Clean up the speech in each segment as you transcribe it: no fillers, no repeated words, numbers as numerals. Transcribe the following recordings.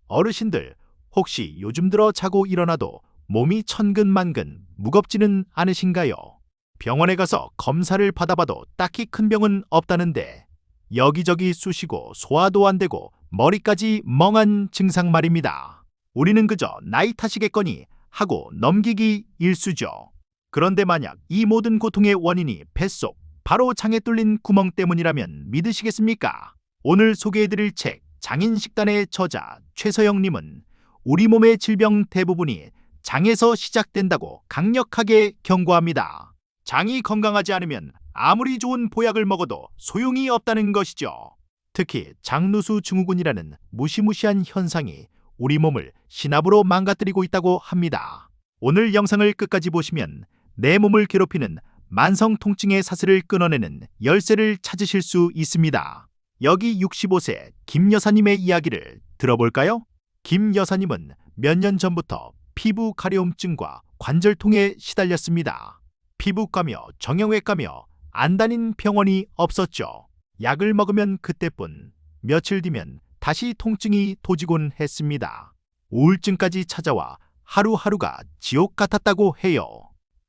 어르신들, 혹시 요즘 들어 자고 일어나도 몸이 천근만근 무겁지는 않으신가요? 병원에 가서 검사를 받아봐도 딱히 큰 병은 없다는데 여기저기 쑤시고 소화도 안 되고 머리까지 멍한 증상 말입니다. 우리는 그저 나이 탓이겠거니 하고 넘기기 일쑤죠. 그런데 만약 이 모든 고통의 원인이 뱃속, 바로 장에 뚫린 구멍 때문이라면 믿으시겠습니까? 오늘 소개해드릴 책 장인식단의 저자 최서영님은 우리 몸의 질병 대부분이 장에서 시작된다고 강력하게 경고합니다. 장이 건강하지 않으면 아무리 좋은 보약을 먹어도 소용이 없다는 것이죠. 특히 장누수 증후군이라는 무시무시한 현상이 우리 몸을 신압으로 망가뜨리고 있다고 합니다. 오늘 영상을 끝까지 보시면 내 몸을 괴롭히는 만성 통증의 사슬을 끊어내는 열쇠를 찾으실 수 있습니다. 여기 65세 김 여사님의 이야기를 들어볼까요? 김 여사님은 몇 년 전부터 피부 가려움증과 관절통에 시달렸습니다. 피부과며 정형외과며 안 다닌 병원이 없었죠. 약을 먹으면 그때뿐, 며칠 뒤면 다시 통증이 도지곤 했습니다. 우울증까지 찾아와 하루하루가 지옥 같았다고 해요.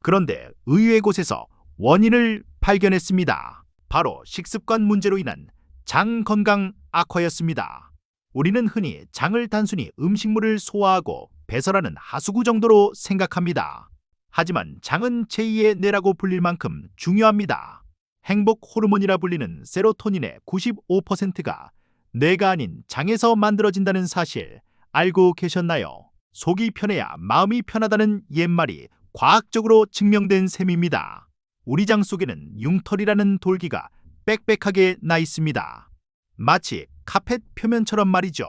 그런데 의외의 곳에서 원인을 발견했습니다. 바로 식습관 문제로 인한 장 건강 악화였습니다. 우리는 흔히 장을 단순히 음식물을 소화하고 배설하는 하수구 정도로 생각합니다. 하지만 장은 제2의 뇌라고 불릴 만큼 중요합니다. 행복 호르몬이라 불리는 세로토닌의 95%가 뇌가 아닌 장에서 만들어진다는 사실 알고 계셨나요? 속이 편해야 마음이 편하다는 옛말이 과학적으로 증명된 셈입니다. 우리 장 속에는 융털이라는 돌기가 빽빽하게 나 있습니다. 마치 카펫 표면처럼 말이죠.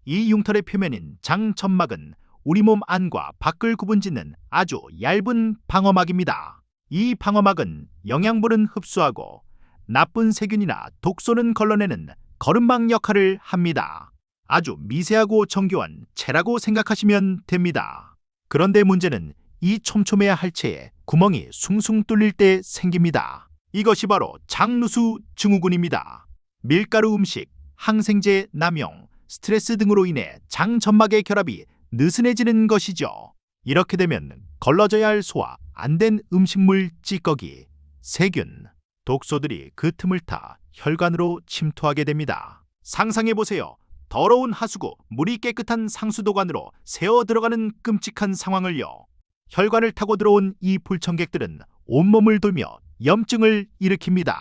이 융털의 표면인 장점막은 우리 몸 안과 밖을 구분짓는 아주 얇은 방어막입니다. 이 방어막은 영양분은 흡수하고 나쁜 세균이나 독소는 걸러내는 거름막 역할을 합니다. 아주 미세하고 정교한 채라고 생각하시면 됩니다. 그런데 문제는 이 촘촘해야 할 채에 구멍이 숭숭 뚫릴 때 생깁니다. 이것이 바로 장누수 증후군입니다. 밀가루 음식, 항생제 남용, 스트레스 등으로 인해 장점막의 결합이 느슨해지는 것이죠. 이렇게 되면 걸러져야 할 소화 안 된 음식물 찌꺼기, 세균, 독소들이 그 틈을 타 혈관으로 침투하게 됩니다. 상상해보세요. 더러운 하수구, 물이 깨끗한 상수도관으로 새어 들어가는 끔찍한 상황을요. 혈관을 타고 들어온 이 불청객들은 온몸을 돌며 염증을 일으킵니다.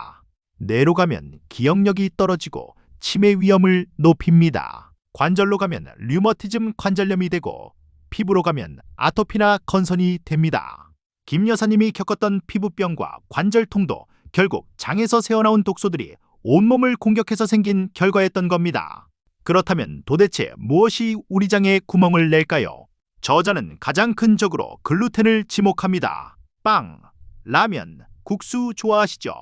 뇌로 가면 기억력이 떨어지고 치매 위험을 높입니다. 관절로 가면 류머티즘 관절염이 되고 피부로 가면 아토피나 건선이 됩니다. 김 여사님이 겪었던 피부병과 관절통도 결국 장에서 새어나온 독소들이 온몸을 공격해서 생긴 결과였던 겁니다. 그렇다면 도대체 무엇이 우리 장에 구멍을 낼까요? 저자는 가장 큰 적으로 글루텐을 지목합니다. 빵, 라면, 국수 좋아하시죠?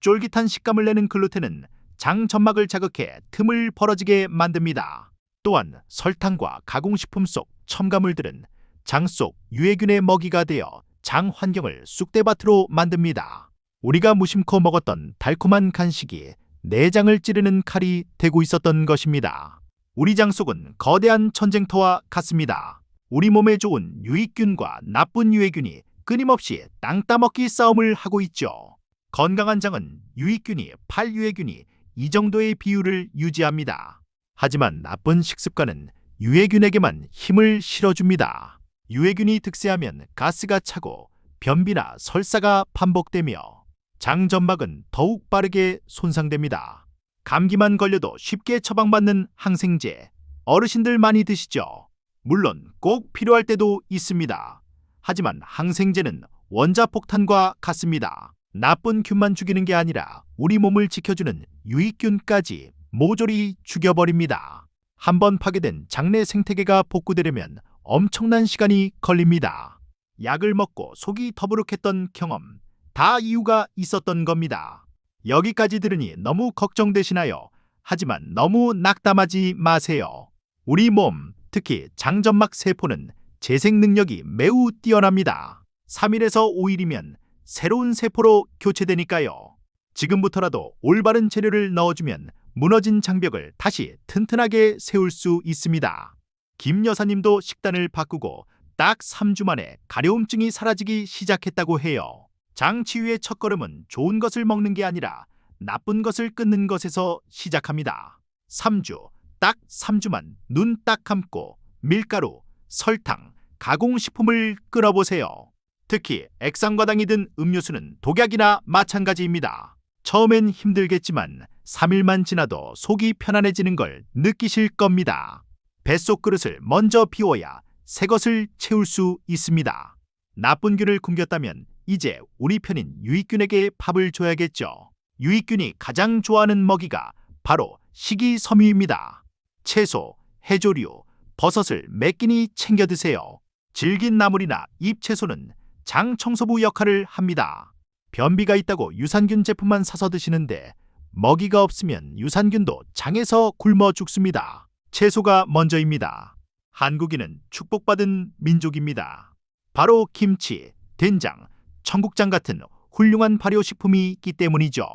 쫄깃한 식감을 내는 글루텐은 장 점막을 자극해 틈을 벌어지게 만듭니다. 또한 설탕과 가공식품 속 첨가물들은 장 속 유해균의 먹이가 되어 장 환경을 쑥대밭으로 만듭니다. 우리가 무심코 먹었던 달콤한 간식이 내장을 찌르는 칼이 되고 있었던 것입니다. 우리 장 속은 거대한 전쟁터와 같습니다. 우리 몸에 좋은 유익균과 나쁜 유해균이 끊임없이 땅 따먹기 싸움을 하고 있죠. 건강한 장은 유익균이 8유해균이 이 정도의 비율을 유지합니다. 하지만 나쁜 식습관은 유해균에게만 힘을 실어줍니다. 유해균이 득세하면 가스가 차고 변비나 설사가 반복되며 장점막은 더욱 빠르게 손상됩니다. 감기만 걸려도 쉽게 처방받는 항생제, 어르신들 많이 드시죠? 물론 꼭 필요할 때도 있습니다. 하지만 항생제는 원자폭탄과 같습니다. 나쁜 균만 죽이는 게 아니라 우리 몸을 지켜주는 유익균까지 모조리 죽여버립니다. 한번 파괴된 장내 생태계가 복구되려면 엄청난 시간이 걸립니다. 약을 먹고 속이 더부룩했던 경험, 다 이유가 있었던 겁니다. 여기까지 들으니 너무 걱정되시나요? 하지만 너무 낙담하지 마세요. 우리 몸, 특히 장점막 세포는 재생 능력이 매우 뛰어납니다. 3일에서 5일이면 새로운 세포로 교체되니까요. 지금부터라도 올바른 재료를 넣어주면 무너진 장벽을 다시 튼튼하게 세울 수 있습니다. 김 여사님도 식단을 바꾸고 딱 3주 만에 가려움증이 사라지기 시작했다고 해요. 장 치유의 첫걸음은 좋은 것을 먹는 게 아니라 나쁜 것을 끊는 것에서 시작합니다. 3주, 딱 3주만 눈 딱 감고 밀가루, 설탕, 가공식품을 끊어보세요. 특히 액상과당이 든 음료수는 독약이나 마찬가지입니다. 처음엔 힘들겠지만 3일만 지나도 속이 편안해지는 걸 느끼실 겁니다. 뱃속 그릇을 먼저 비워야 새 것을 채울 수 있습니다. 나쁜 균을 굶겼다면 이제 우리 편인 유익균에게 밥을 줘야겠죠. 유익균이 가장 좋아하는 먹이가 바로 식이섬유입니다. 채소, 해조류, 버섯을 몇 끼니 챙겨 드세요. 질긴 나물이나 잎채소는 장 청소부 역할을 합니다. 변비가 있다고 유산균 제품만 사서 드시는데 먹이가 없으면 유산균도 장에서 굶어 죽습니다. 채소가 먼저입니다. 한국인은 축복받은 민족입니다. 바로 김치, 된장, 청국장 같은 훌륭한 발효식품이 있기 때문이죠.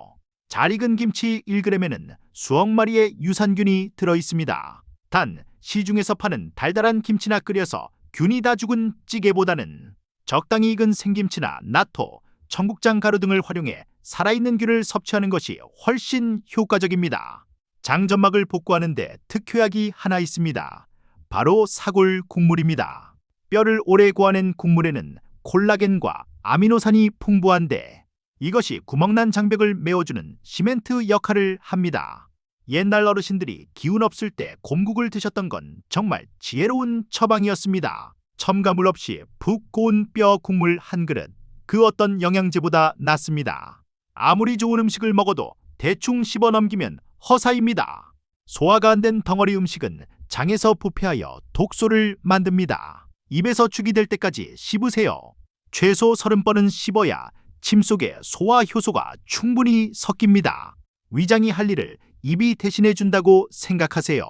잘 익은 김치 1g에는 수억 마리의 유산균이 들어있습니다. 단, 시중에서 파는 달달한 김치나 끓여서 균이 다 죽은 찌개보다는 적당히 익은 생김치나 나토, 청국장 가루 등을 활용해 살아있는 균을 섭취하는 것이 훨씬 효과적입니다. 장점막을 복구하는데 특효약이 하나 있습니다. 바로 사골 국물입니다. 뼈를 오래 구워낸 국물에는 콜라겐과 아미노산이 풍부한데 이것이 구멍난 장벽을 메워주는 시멘트 역할을 합니다. 옛날 어르신들이 기운 없을 때 곰국을 드셨던 건 정말 지혜로운 처방이었습니다. 첨가물 없이 푹 고운 뼈 국물 한 그릇, 그 어떤 영양제보다 낫습니다. 아무리 좋은 음식을 먹어도 대충 씹어 넘기면 허사입니다. 소화가 안 된 덩어리 음식은 장에서 부패하여 독소를 만듭니다. 입에서 죽이 될 때까지 씹으세요. 최소 30번은 씹어야 침 속에 소화 효소가 충분히 섞입니다. 위장이 할 일을 입이 대신해 준다고 생각하세요.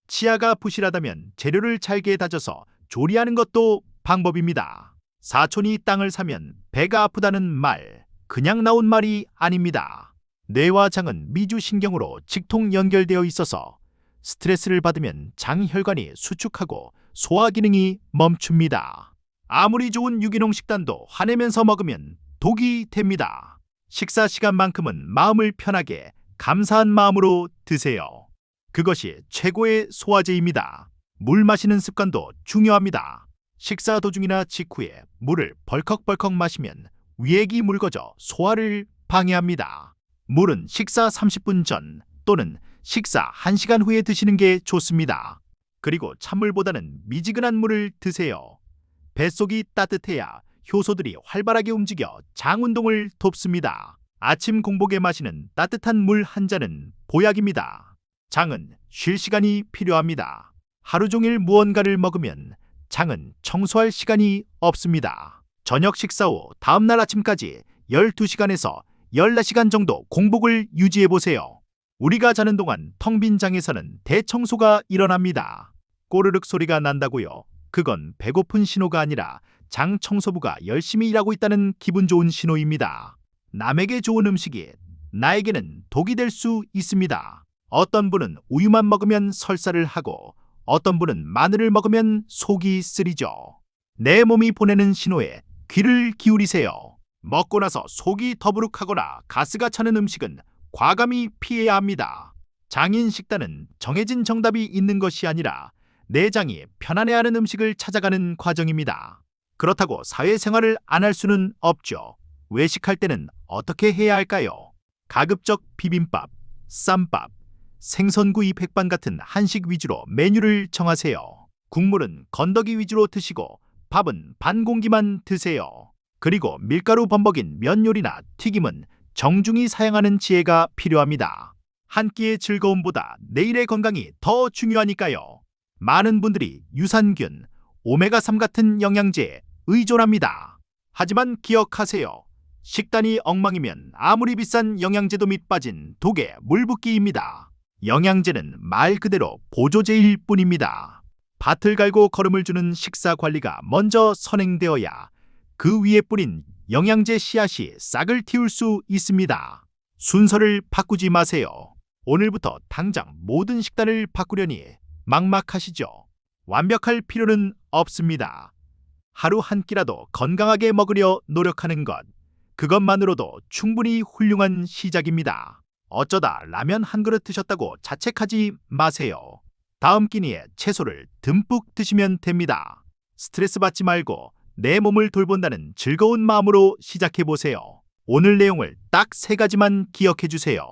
치아가 부실하다면 재료를 잘게 다져서 조리하는 것도 방법입니다. 사촌이 땅을 사면 배가 아프다는 말, 그냥 나온 말이 아닙니다. 뇌와 장은 미주신경으로 직통 연결되어 있어서 스트레스를 받으면 장혈관이 수축하고 소화 기능이 멈춥니다. 아무리 좋은 유기농 식단도 화내면서 먹으면 독이 됩니다. 식사 시간만큼은 마음을 편하게 감사한 마음으로 드세요. 그것이 최고의 소화제입니다. 물 마시는 습관도 중요합니다. 식사 도중이나 직후에 물을 벌컥벌컥 마시면 위액이 묽어져 소화를 방해합니다. 물은 식사 30분 전 또는 식사 1시간 후에 드시는 게 좋습니다. 그리고 찬물보다는 미지근한 물을 드세요. 뱃속이 따뜻해야 효소들이 활발하게 움직여 장 운동을 돕습니다. 아침 공복에 마시는 따뜻한 물 한 잔은 보약입니다. 장은 쉴 시간이 필요합니다. 하루 종일 무언가를 먹으면 장은 청소할 시간이 없습니다. 저녁 식사 후 다음날 아침까지 12시간에서 14시간 정도 공복을 유지해보세요. 우리가 자는 동안 텅 빈 장에서는 대청소가 일어납니다. 꼬르륵 소리가 난다고요? 그건 배고픈 신호가 아니라 장 청소부가 열심히 일하고 있다는 기분 좋은 신호입니다. 남에게 좋은 음식이 나에게는 독이 될 수 있습니다. 어떤 분은 우유만 먹으면 설사를 하고 어떤 분은 마늘을 먹으면 속이 쓰리죠. 내 몸이 보내는 신호에 귀를 기울이세요. 먹고 나서 속이 더부룩하거나 가스가 차는 음식은 과감히 피해야 합니다. 장인 식단은 정해진 정답이 있는 것이 아니라 내 장이 편안해하는 음식을 찾아가는 과정입니다. 그렇다고 사회생활을 안 할 수는 없죠. 외식할 때는 어떻게 해야 할까요? 가급적 비빔밥, 쌈밥, 생선구이 백반 같은 한식 위주로 메뉴를 정하세요. 국물은 건더기 위주로 드시고 밥은 반 공기만 드세요. 그리고 밀가루 범벅인 면 요리나 튀김은 정중히 사용하는 지혜가 필요합니다. 한 끼의 즐거움보다 내일의 건강이 더 중요하니까요. 많은 분들이 유산균, 오메가3 같은 영양제에 의존합니다. 하지만 기억하세요. 식단이 엉망이면 아무리 비싼 영양제도 밑 빠진 독에 물붓기입니다. 영양제는 말 그대로 보조제일 뿐입니다. 밭을 갈고 거름을 주는 식사 관리가 먼저 선행되어야 그 위에 뿌린 영양제 씨앗이 싹을 틔울 수 있습니다. 순서를 바꾸지 마세요. 오늘부터 당장 모든 식단을 바꾸려니 막막하시죠? 완벽할 필요는 없습니다. 하루 한 끼라도 건강하게 먹으려 노력하는 것, 그것만으로도 충분히 훌륭한 시작입니다. 어쩌다 라면 한 그릇 드셨다고 자책하지 마세요. 다음 끼니에 채소를 듬뿍 드시면 됩니다. 스트레스 받지 말고 내 몸을 돌본다는 즐거운 마음으로 시작해보세요. 오늘 내용을 딱 3가지만 기억해 주세요.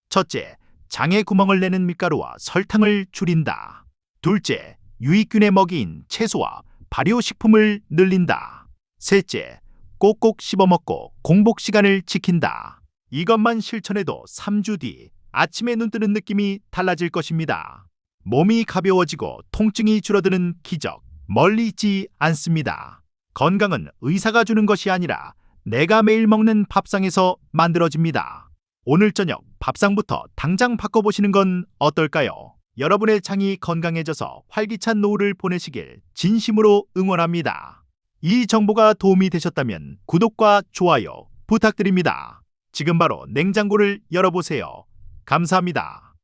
첫째, 장에 구멍을 내는 밀가루와 설탕을 줄인다. 둘째, 유익균의 먹이인 채소와 발효식품을 늘린다. 셋째, 꼭꼭 씹어먹고 공복 시간을 지킨다. 이것만 실천해도 3주 뒤 아침에 눈 뜨는 느낌이 달라질 것입니다. 몸이 가벼워지고 통증이 줄어드는 기적, 멀리 있지 않습니다. 건강은 의사가 주는 것이 아니라 내가 매일 먹는 밥상에서 만들어집니다. 오늘 저녁 밥상부터 당장 바꿔보시는 건 어떨까요? 여러분의 장이 건강해져서 활기찬 노후를 보내시길 진심으로 응원합니다. 이 정보가 도움이 되셨다면 구독과 좋아요 부탁드립니다. 지금 바로 냉장고를 열어보세요. 감사합니다.